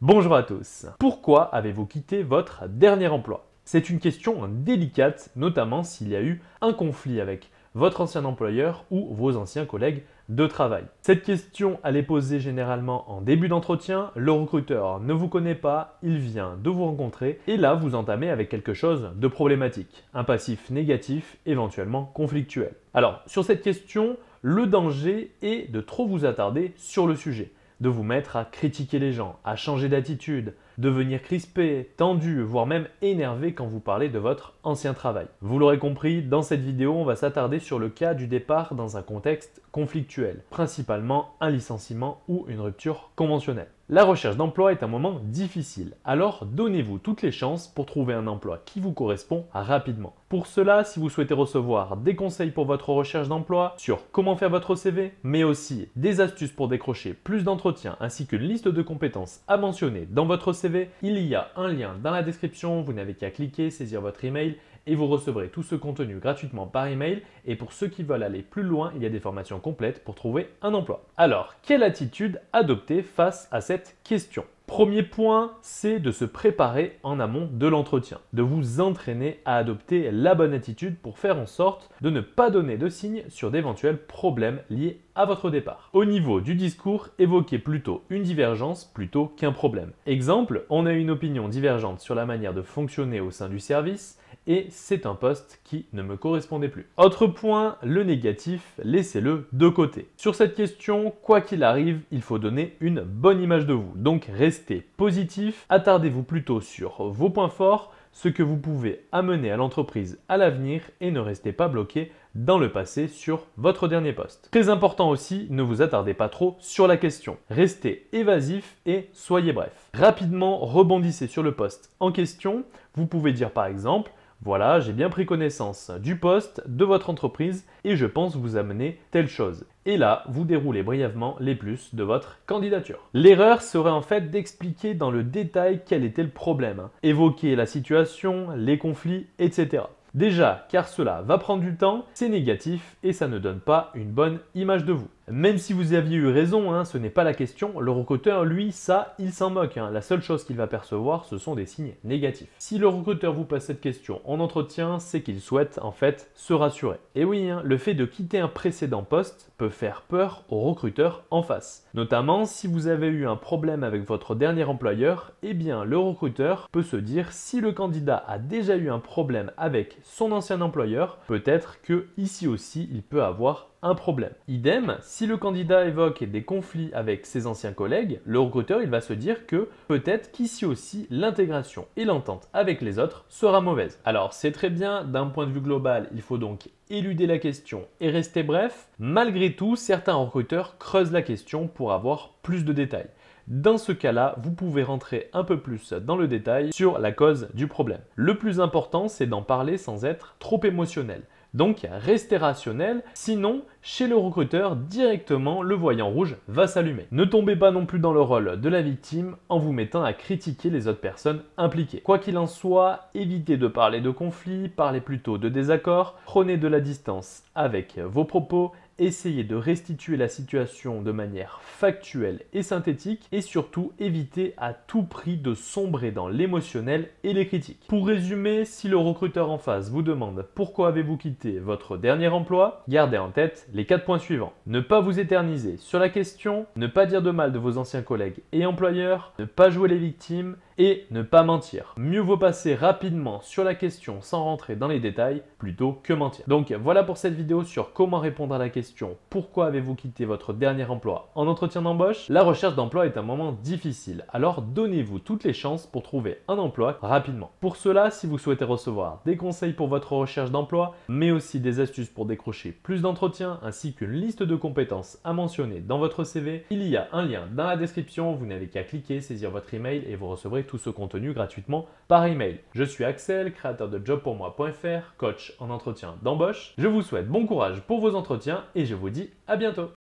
Bonjour à tous. Pourquoi avez-vous quitté votre dernier emploi? C'est une question délicate, notamment s'il y a eu un conflit avec votre ancien employeur ou vos anciens collègues de travail. Cette question, elle est posée généralement en début d'entretien. Le recruteur ne vous connaît pas, il vient de vous rencontrer et là, vous entamez avec quelque chose de problématique, un passif négatif, éventuellement conflictuel. Alors, sur cette question, le danger est de trop vous attarder sur le sujet, de vous mettre à critiquer les gens, à changer d'attitude, devenir crispé, tendu, voire même énervé quand vous parlez de votre ancien travail. Vous l'aurez compris, dans cette vidéo, on va s'attarder sur le cas du départ dans un contexte conflictuel, principalement un licenciement ou une rupture conventionnelle. La recherche d'emploi est un moment difficile, alors donnez-vous toutes les chances pour trouver un emploi qui vous correspond rapidement. Pour cela, si vous souhaitez recevoir des conseils pour votre recherche d'emploi, sur comment faire votre CV, mais aussi des astuces pour décrocher plus d'entretiens ainsi qu'une liste de compétences à mentionner dans votre CV, il y a un lien dans la description, vous n'avez qu'à cliquer, saisir votre email et vous recevrez tout ce contenu gratuitement par email. Et pour ceux qui veulent aller plus loin, il y a des formations complètes pour trouver un emploi. Alors, quelle attitude adopter face à cette question? Premier point, c'est de se préparer en amont de l'entretien, de vous entraîner à adopter la bonne attitude pour faire en sorte de ne pas donner de signes sur d'éventuels problèmes liés à votre départ. Au niveau du discours, évoquez plutôt une divergence plutôt qu'un problème. Exemple, on a une opinion divergente sur la manière de fonctionner au sein du service et c'est un poste qui ne me correspondait plus. Autre point, le négatif, laissez-le de côté. Sur cette question, quoi qu'il arrive, il faut donner une bonne image de vous. Donc restez positif, attardez-vous plutôt sur vos points forts, ce que vous pouvez amener à l'entreprise à l'avenir et ne restez pas bloqué dans le passé sur votre dernier poste. Très important aussi, ne vous attardez pas trop sur la question. Restez évasif et soyez bref. Rapidement, rebondissez sur le poste en question. Vous pouvez dire par exemple: voilà, j'ai bien pris connaissance du poste de votre entreprise et je pense vous amener telle chose. Et là, vous déroulez brièvement les plus de votre candidature. L'erreur serait en fait d'expliquer dans le détail quel était le problème, évoquer la situation, les conflits, etc. Déjà, car cela va prendre du temps, c'est négatif et ça ne donne pas une bonne image de vous. Même si vous aviez eu raison, ce n'est pas la question, le recruteur, lui, ça, il s'en moque. La seule chose qu'il va percevoir, ce sont des signes négatifs. Si le recruteur vous pose cette question en entretien, c'est qu'il souhaite en fait se rassurer. Et oui, le fait de quitter un précédent poste peut faire peur au recruteur en face. Notamment si vous avez eu un problème avec votre dernier employeur, eh bien le recruteur peut se dire si le candidat a déjà eu un problème avec son ancien employeur, peut-être que ici aussi il peut avoir un problème. Idem, si le candidat évoque des conflits avec ses anciens collègues, le recruteur il va se dire que peut-être qu'ici aussi l'intégration et l'entente avec les autres sera mauvaise. Alors c'est très bien, d'un point de vue global, il faut donc éluder la question et rester bref. Malgré tout, certains recruteurs creusent la question pour avoir plus de détails. Dans ce cas-là, vous pouvez rentrer un peu plus dans le détail sur la cause du problème. Le plus important, c'est d'en parler sans être trop émotionnel. Donc, restez rationnel, sinon, chez le recruteur, directement, le voyant rouge va s'allumer. Ne tombez pas non plus dans le rôle de la victime en vous mettant à critiquer les autres personnes impliquées. Quoi qu'il en soit, évitez de parler de conflit, parlez plutôt de désaccord, prenez de la distance avec vos propos, essayez de restituer la situation de manière factuelle et synthétique et surtout évitez à tout prix de sombrer dans l'émotionnel et les critiques. Pour résumer, si le recruteur en face vous demande pourquoi avez-vous quitté votre dernier emploi, gardez en tête les 4 points suivants. Ne pas vous éterniser sur la question, ne pas dire de mal de vos anciens collègues et employeurs, ne pas jouer les victimes et ne pas mentir. Mieux vaut passer rapidement sur la question sans rentrer dans les détails plutôt que mentir. Donc voilà pour cette vidéo sur comment répondre à la question pourquoi avez-vous quitté votre dernier emploi en entretien d'embauche. La recherche d'emploi est un moment difficile, alors donnez-vous toutes les chances pour trouver un emploi rapidement. Pour cela, si vous souhaitez recevoir des conseils pour votre recherche d'emploi, mais aussi des astuces pour décrocher plus d'entretiens ainsi qu'une liste de compétences à mentionner dans votre CV, il y a un lien dans la description, vous n'avez qu'à cliquer, saisir votre email et vous recevrez tout ce contenu gratuitement par email. Je suis Axel, créateur de jobpourmoi.fr, coach en entretien d'embauche. Je vous souhaite bon courage pour vos entretiens et je vous dis à bientôt.